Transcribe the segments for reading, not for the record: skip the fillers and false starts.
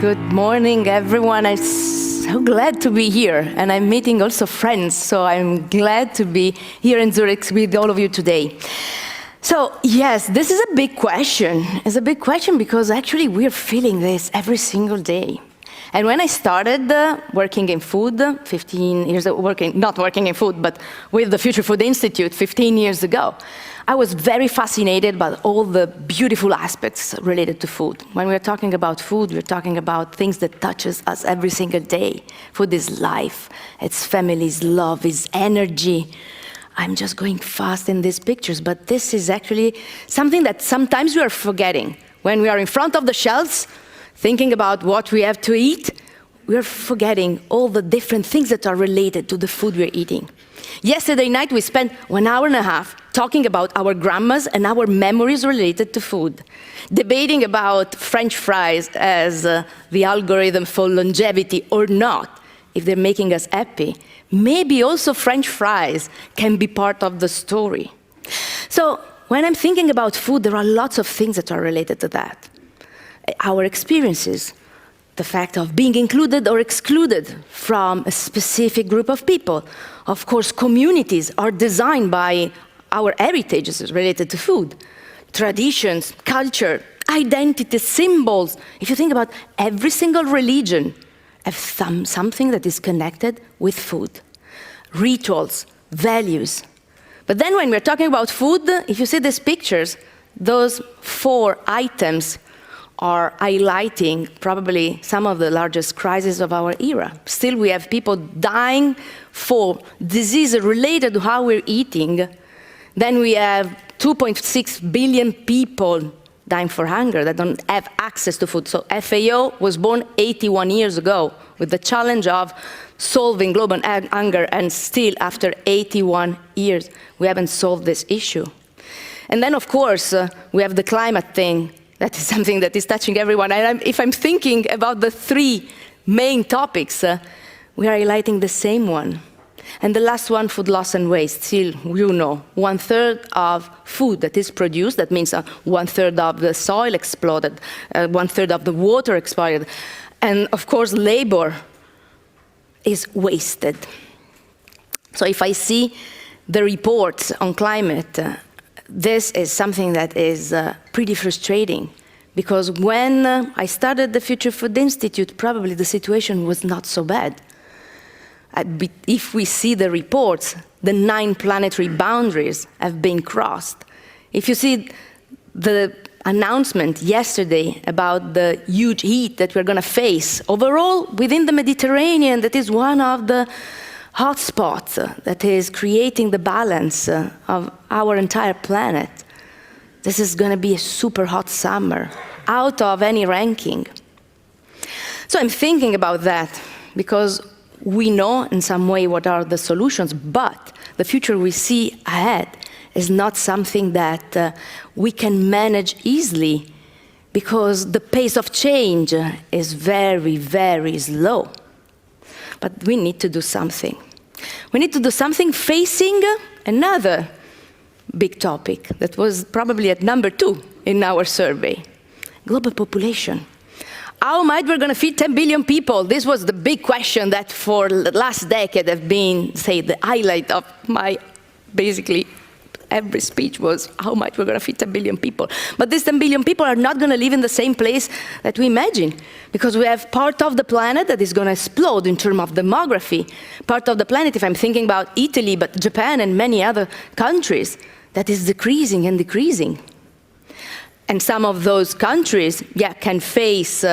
Good morning, everyone. I'm so glad to be here, and I'm meeting also friends, so I'm glad to be here in Zurich with all of you today. So, yes, this is a big question. It's a big question because actually we're feeling this every single day. And when I started working in food 15 years ago, not working in food, but with the Future Food Institute 15 years ago, I was very fascinated by all the beautiful aspects related to food. When we're talking about food, we're talking about things that touches us every single day. Food is life, it's families, love, it's energy. I'm just going fast in these pictures, but this is actually something that sometimes we are forgetting. When we are in front of the shelves, thinking about what we have to eat, we're forgetting all the different things that are related to the food we're eating. Yesterday night, we spent 1.5 hours talking about our grandmas and our memories related to food, debating about French fries as the algorithm for longevity or not, if they're making us happy. Maybe also French fries can be part of the story. So when I'm thinking about food, there are lots of things that are related to that. Our experiences, the fact of being included or excluded from a specific group of people. Of course, communities are designed by our heritages related to food. Traditions, culture, identity, symbols. If you think about every single religion, have something that is connected with food. Rituals, values. But then when we're talking about food, if you see these pictures, those 4 items are highlighting probably some of the largest crises of our era. Still, we have people dying for diseases related to how we're eating. Then we have 2.6 billion people dying for hunger that don't have access to food. So FAO was born 81 years ago with the challenge of solving global hunger, and still after 81 years, we haven't solved this issue. And then, of course, we have the climate thing. That is something that is touching everyone. And if I'm thinking about the 3 main topics, we are highlighting the same one. And the last one, food loss and waste. Still, you know, 1/3 of food that is produced, that means 1/3 of the soil exploded, 1/3 of the water expired. And of course, labor is wasted. So if I see the reports on climate, this is something that is pretty frustrating, because when I started the Future Food Institute, probably the situation was not so bad. If we see the reports, the 9 planetary boundaries have been crossed. If you see the announcement yesterday about the huge heat that we're going to face overall within the Mediterranean, that is one of the hotspots that is creating the balance of our entire planet. This is going to be a super hot summer, out of any ranking. So I'm thinking about that because we know in some way what are the solutions, but the future we see ahead is not something that we can manage easily, because the pace of change is very, very slow. But we need to do something. We need to do something facing another big topic that was probably at number 2 in our survey, global population. How might we're going to feed 10 billion people? This was the big question that for the last decade have been, say, the highlight of my, basically, every speech was how much we're going to feed 10 billion people. But these 10 billion people are not going to live in the same place that we imagine, because we have part of the planet that is going to explode in terms of demography. Part of the planet, if I'm thinking about Italy, but Japan and many other countries, that is decreasing and decreasing. And some of those countries, can face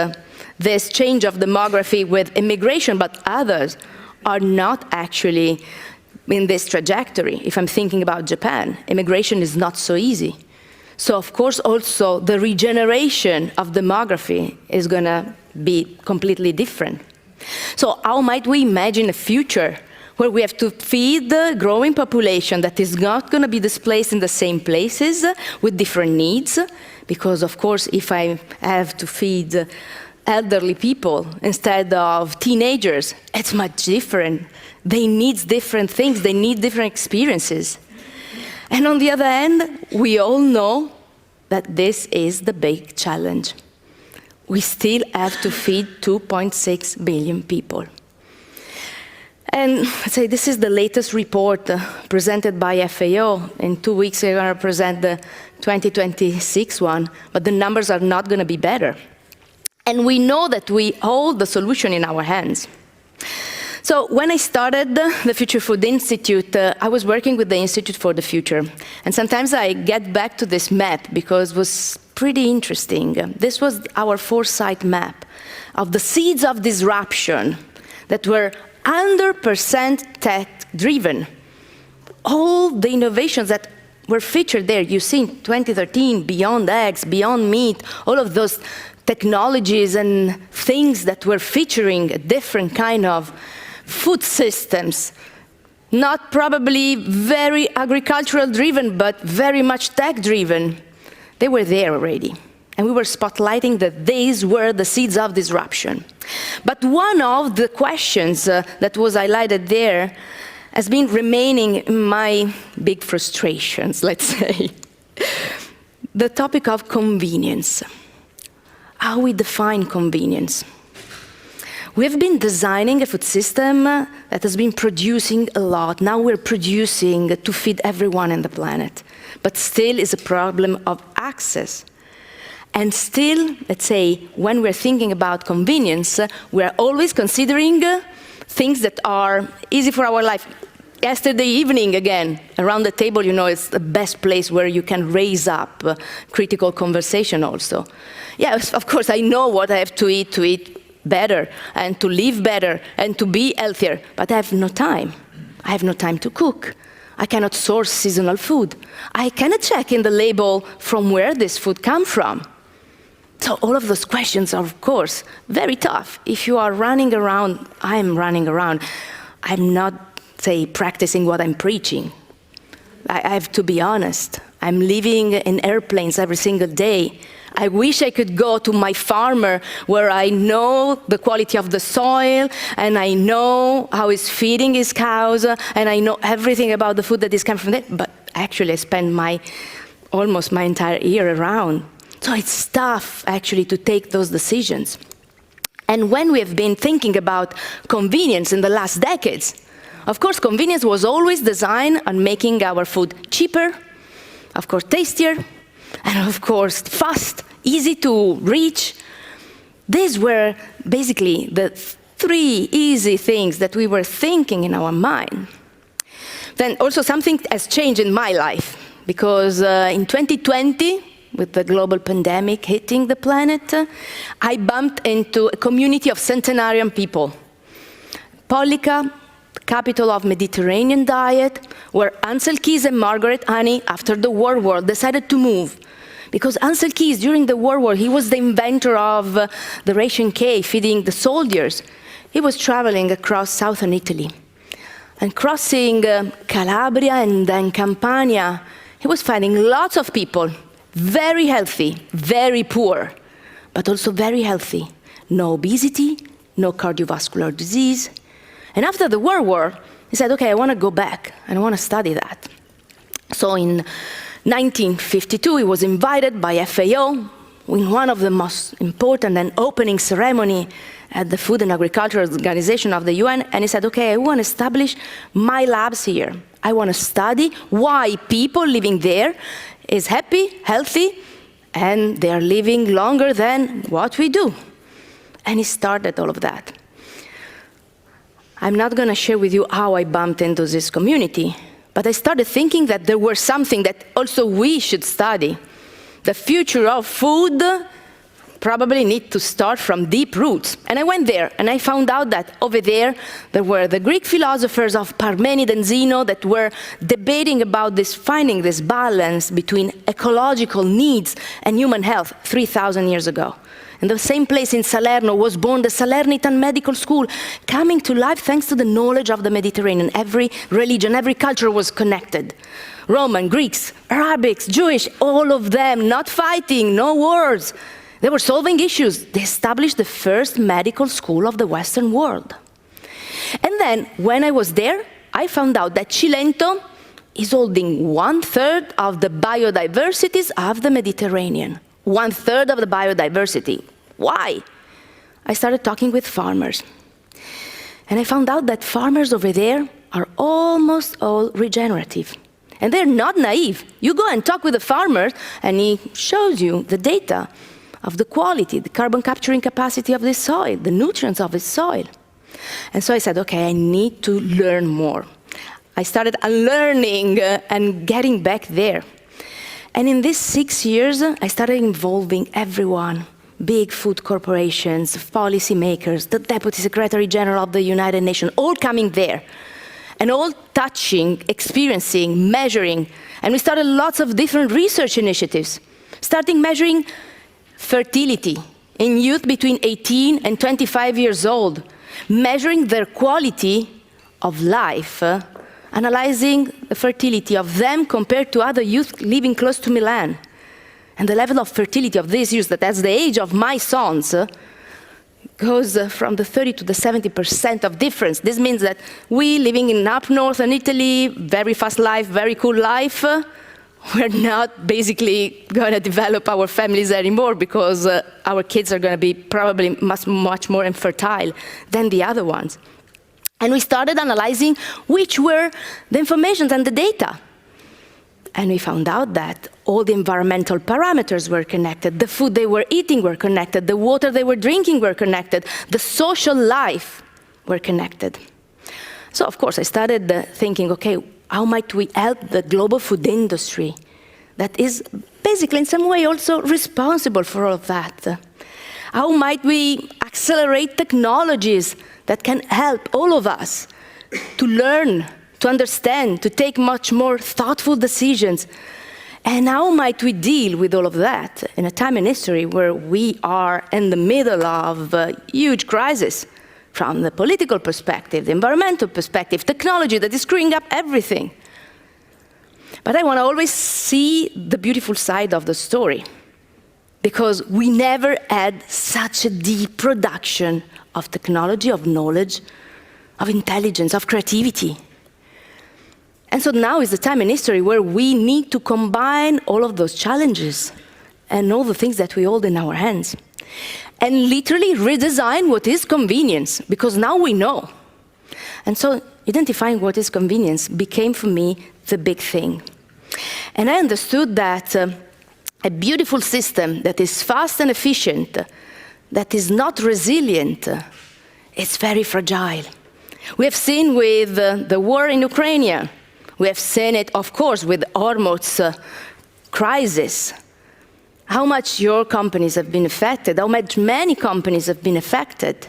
this change of demography with immigration, but others are not actually in this trajectory. If I'm thinking about Japan, immigration is not so easy. So of course also the regeneration of demography is going to be completely different. So how might we imagine a future where we have to feed the growing population that is not going to be displaced in the same places with different needs? Because of course if I have to feed elderly people instead of teenagers, it's much different. They need different things, they need different experiences. And on the other hand, we all know that this is the big challenge. we still have to feed 2.6 billion people. And let's say this is the latest report presented by FAO. In 2 weeks, we're going to present the 2026 one, but the numbers are not going to be better. And we know that we hold the solution in our hands. So when I started the Future Food Institute, I was working with the Institute for the Future. And sometimes I get back to this map because it was pretty interesting. This was our foresight map of the seeds of disruption that were 100% tech-driven. All the innovations that were featured there, you see in 2013, beyond eggs, beyond meat, all of those technologies and things that were featuring a different kind of food systems, not probably very agricultural driven, but very much tech driven. They were there already. And we were spotlighting that these were the seeds of disruption. But one of the questions that was highlighted there has been remaining in my big frustrations, let's say. The topic of convenience. How we define convenience. We've been designing a food system that has been producing a lot. Now we're producing to feed everyone on the planet. But still is a problem of access. And still, let's say, when we're thinking about convenience, we're always considering things that are easy for our life. Yesterday evening, again, around the table, you know, it's the best place where you can raise up critical conversation also. Yes, of course, I know what I have to eat better, and to live better, and to be healthier, but I have no time. I have no time to cook. I cannot source seasonal food. I cannot check in the label from where this food comes from. So all of those questions are, of course, very tough. If you are running around, I'm running around. I'm not, say, practicing what I'm preaching. I have to be honest. I'm living in airplanes every single day. I wish I could go to my farmer where I know the quality of the soil, and I know how he's feeding his cows, and I know everything about the food that is coming from there. But actually, I spend almost my entire year around. So it's tough, actually, to take those decisions. And when we have been thinking about convenience in the last decades, of course, convenience was always designed on making our food cheaper, of course, tastier, and of course, fast, easy to reach. These were basically the 3 easy things that we were thinking in our mind. Then also something has changed in my life, because in 2020, with the global pandemic hitting the planet, I bumped into a community of centenarian people. Polica, capital of Mediterranean diet, where Ansel Keys and Margaret Honey, after the World War, decided to move. Because Ansel Keys, during the World War, he was the inventor of the ration cake, feeding the soldiers. He was traveling across southern Italy. And crossing Calabria and then Campania, he was finding lots of people, very healthy, very poor, but also very healthy. No obesity, no cardiovascular disease. And after the World War, he said, okay, I want to go back, and I want to study that. So in 1952, he was invited by FAO in one of the most important and opening ceremony at the Food and Agriculture Organization of the UN, and he said, okay, I want to establish my labs here. I want to study why people living there is happy, healthy, and they are living longer than what we do. And he started all of that. I'm not going to share with you how I bumped into this community, but I started thinking that there was something that also we should study. The future of food probably need to start from deep roots. And I went there, and I found out that over there were the Greek philosophers of Parmenid and Zeno that were debating about this, finding this balance between ecological needs and human health 3,000 years ago. In the same place in Salerno was born the Salernitan Medical School, coming to life thanks to the knowledge of the Mediterranean. Every religion, every culture was connected. Roman, Greeks, Arabics, Jewish, all of them, not fighting, no wars. They were solving issues. They established the first medical school of the Western world. And then, when I was there, I found out that Cilento is holding 1/3 of the biodiversities of the Mediterranean. 1/3 of the biodiversity. Why? I started talking with farmers. And I found out that farmers over there are almost all regenerative. And they're not naive. You go and talk with a farmer, and he shows you the data of the quality, the carbon capturing capacity of this soil, the nutrients of this soil. And so I said, okay, I need to learn more. I started unlearning and getting back there. And in these 6 years, I started involving everyone, big food corporations, policymakers, the Deputy Secretary General of the United Nations, all coming there, and all touching, experiencing, measuring. And we started lots of different research initiatives, starting measuring fertility in youth between 18 and 25 years old, measuring their quality of life, analyzing the fertility of them compared to other youth living close to Milan. And the level of fertility of these youths, that as the age of my sons, goes from the 30 to the 70% of difference. This means that we living in up northern Italy, very fast life, very cool life, we're not basically going to develop our families anymore because our kids are going to be probably much more infertile than the other ones. And we started analyzing which were the information and the data. And we found out that all the environmental parameters were connected, the food they were eating were connected, the water they were drinking were connected, the social life were connected. So of course I started thinking, okay, how might we help the global food industry that is basically in some way also responsible for all of that? How might we accelerate technologies that can help all of us to learn, to understand, to take much more thoughtful decisions? And how might we deal with all of that in a time in history where we are in the middle of a huge crisis from the political perspective, the environmental perspective, technology that is screwing up everything? But I want to always see the beautiful side of the story, because we never had such a deep production of technology, of knowledge, of intelligence, of creativity. And so now is the time in history where we need to combine all of those challenges and all the things that we hold in our hands and literally redesign what is convenience, because now we know. And so identifying what is convenience became for me the big thing. And I understood that a beautiful system that is fast and efficient, that is not resilient, is very fragile. We have seen with the war in Ukraine. We have seen it, of course, with the Hormuz crisis. How much your companies have been affected, how much many companies have been affected.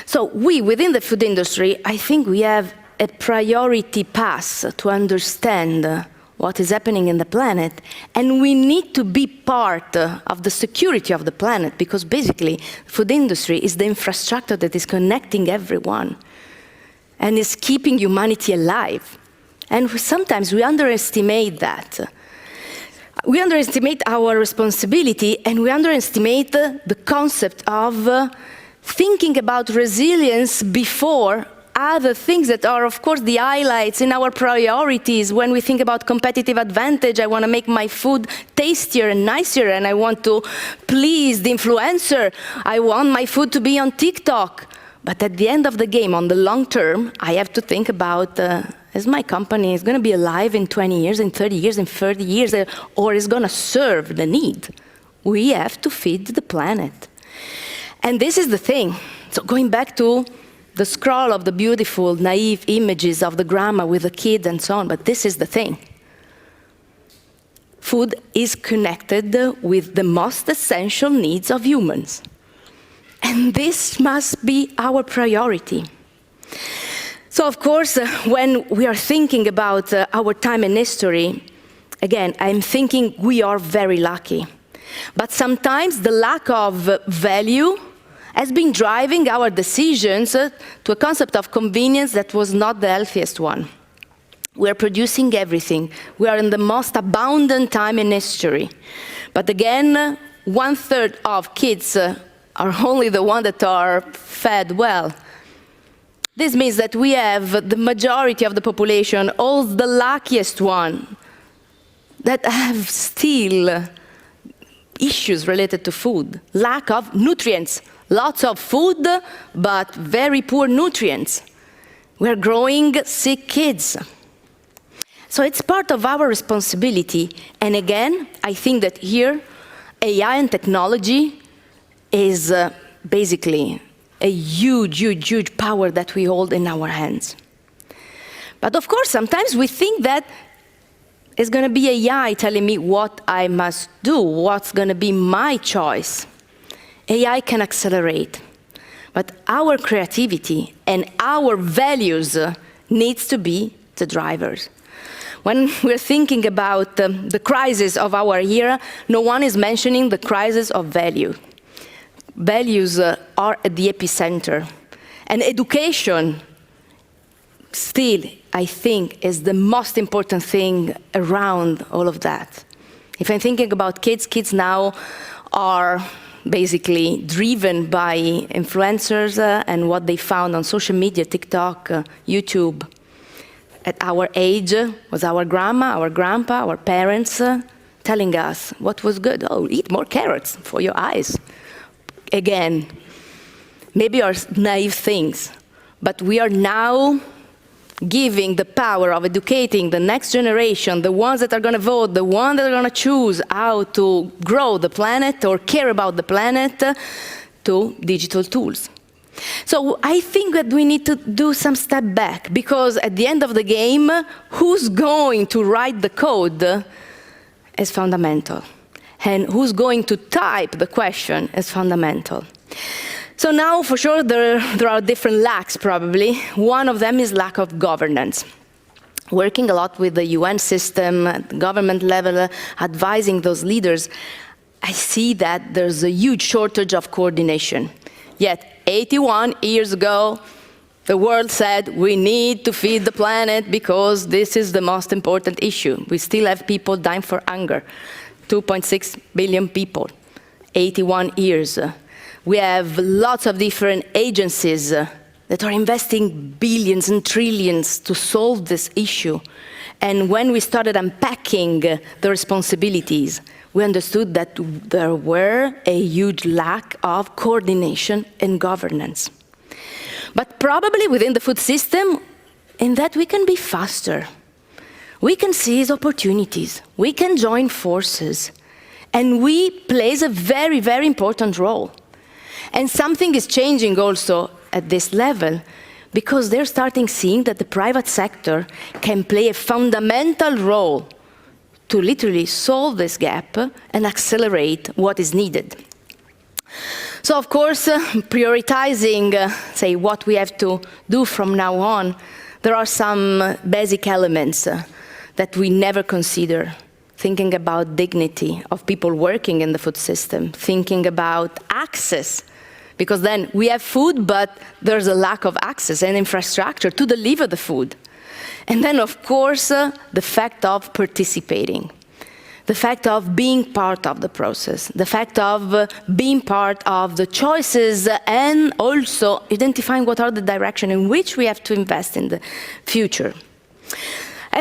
So we, within the food industry, I think we have a priority pass to understand what is happening in the planet, and we need to be part of the security of the planet, because basically the food industry is the infrastructure that is connecting everyone and is keeping humanity alive. And sometimes we underestimate that. We underestimate our responsibility, and we underestimate the concept of thinking about resilience before other things that are, of course, the highlights in our priorities. When we think about competitive advantage, I want to make my food tastier and nicer, and I want to please the influencer. I want my food to be on TikTok. But at the end of the game, on the long term, I have to think about, is my company is going to be alive in 20 years, in 30 years, in 30 years, or is going to serve the need? We have to feed the planet. And this is the thing. So going back to the scroll of the beautiful, naive images of the grandma with the kid and so on, but this is the thing. Food is connected with the most essential needs of humans. And this must be our priority. So of course, when we are thinking about our time in history, again, I'm thinking we are very lucky. But sometimes the lack of value has been driving our decisions to a concept of convenience that was not the healthiest one. We are producing everything. We are in the most abundant time in history. But again, 1/3 of kids are only the ones that are fed well. This means that we have the majority of the population, all the luckiest one, that have still issues related to food. Lack of nutrients. Lots of food, but very poor nutrients. We're growing sick kids. So it's part of our responsibility. And again, I think that here, AI and technology is basically a huge, huge, huge power that we hold in our hands. But of course, sometimes we think that it's going to be AI telling me what I must do, what's going to be my choice. AI can accelerate, but our creativity and our values needs to be the drivers. When we're thinking about the crisis of our era, no one is mentioning the crisis of value. Values are at the epicenter. And education still, I think, is the most important thing around all of that. If I'm thinking about kids now are basically driven by influencers and what they found on social media, TikTok, YouTube. At our age, was our grandma, our grandpa, our parents telling us what was good. Oh, eat more carrots for your eyes. Again, maybe are naive things, but we are now giving the power of educating the next generation, the ones that are going to vote, the ones that are going to choose how to grow the planet or care about the planet, to digital tools. So I think that we need to do some step back, because at the end of the game, who's going to write the code is fundamental. And who's going to type the question is fundamental. So now, for sure, there are different lacks, probably. One of them is lack of governance. Working a lot with the UN system, at the government level, advising those leaders, I see that there's a huge shortage of coordination. Yet, 81 years ago, the world said, we need to feed the planet because this is the most important issue. We still have people dying for hunger. 2.6 billion people, 81 years. We have lots of different agencies that are investing billions and trillions to solve this issue. And when we started unpacking the responsibilities, we understood that there were a huge lack of coordination and governance. But probably within the food system, in that we can be faster. We can seize opportunities. We can join forces. And we play a very, very important role. And something is changing also at this level, because they're starting seeing that the private sector can play a fundamental role to literally solve this gap and accelerate what is needed. So, of course, prioritizing, say, what we have to do from now on, there are some basic elements that we never consider. Thinking about dignity of people working in the food system, thinking about access, because then we have food, but there's a lack of access and infrastructure to deliver the food. And then, of course, the fact of participating, the fact of being part of the process, the fact of being part of the choices, and also identifying what are the direction in which we have to invest in the future.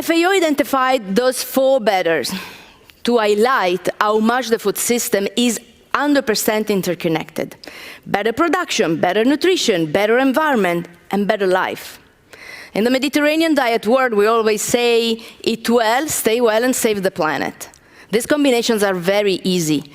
FAO identified those 4 betters to highlight how much the food system is 100% interconnected. Better production, better nutrition, better environment, and better life. In the Mediterranean diet world, we always say, eat well, stay well, and save the planet. These combinations are very easy,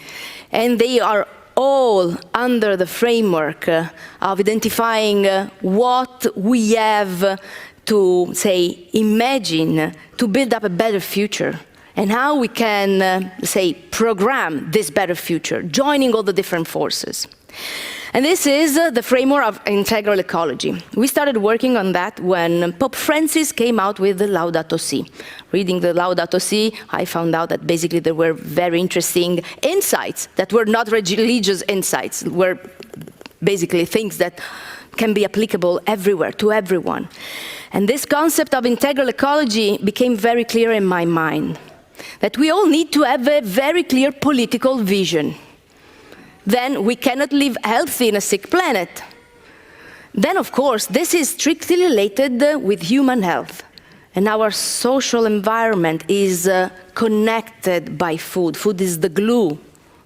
and they are all under the framework of identifying what we have to, say, imagine to build up a better future, and how we can, say, program this better future, joining all the different forces. And this is the framework of integral ecology. We started working on that when Pope Francis came out with the Laudato Si. Reading the Laudato Si, I found out that basically there were very interesting insights that were not religious insights, were basically things that can be applicable everywhere, to everyone. And this concept of integral ecology became very clear in my mind, that we all need to have a very clear political vision. Then we cannot live healthy in a sick planet. Then, of course, this is strictly related with human health. And our social environment is connected by food. Food is the glue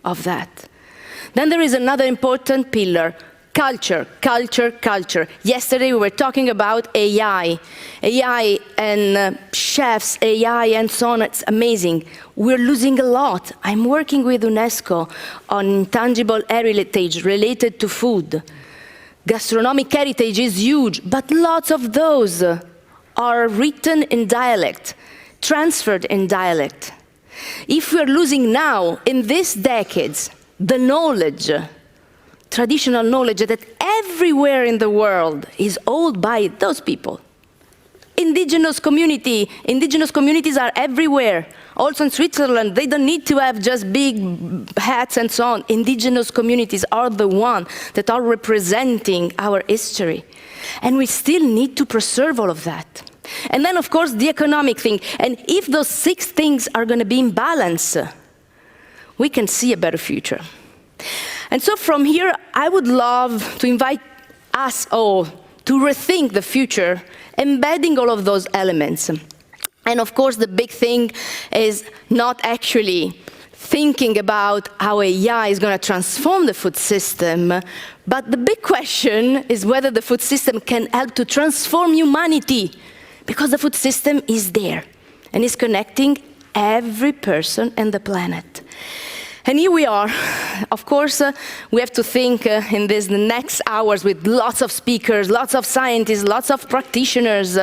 of that. Then there is another important pillar, culture, culture, culture. Yesterday we were talking about AI and chefs, AI and so on, it's amazing. We're losing a lot. I'm working with UNESCO on intangible heritage related to food. Gastronomic heritage is huge, but lots of those are written in dialect, transferred in dialect. If we're losing now, in these decades, the knowledge, traditional knowledge that everywhere in the world is owned by those people. Indigenous communities are everywhere. Also in Switzerland, they don't need to have just big hats and so on. Indigenous communities are the ones that are representing our history. And we still need to preserve all of that. And then, of course, the economic thing. And if those 6 things are going to be in balance, we can see a better future. And so from here, I would love to invite us all to rethink the future, embedding all of those elements. And of course, the big thing is not actually thinking about how AI is going to transform the food system, but the big question is whether the food system can help to transform humanity, because the food system is there and is connecting every person on the planet. And here we are. Of course, we have to think in the next hours with lots of speakers, lots of scientists, lots of practitioners.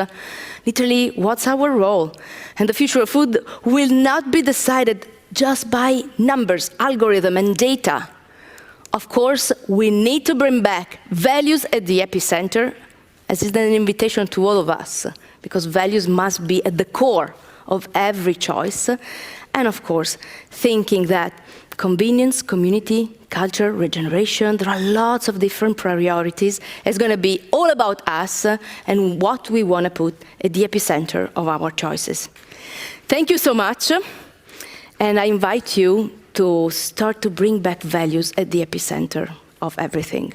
Literally, what's our role? And the future of food will not be decided just by numbers, algorithm, and data. Of course, we need to bring back values at the epicenter, as is an invitation to all of us, because values must be at the core of every choice. And of course, thinking that convenience, community, culture, regeneration, there are lots of different priorities. It's going to be all about us and what we want to put at the epicenter of our choices. Thank you so much. And I invite you to start to bring back values at the epicenter of everything.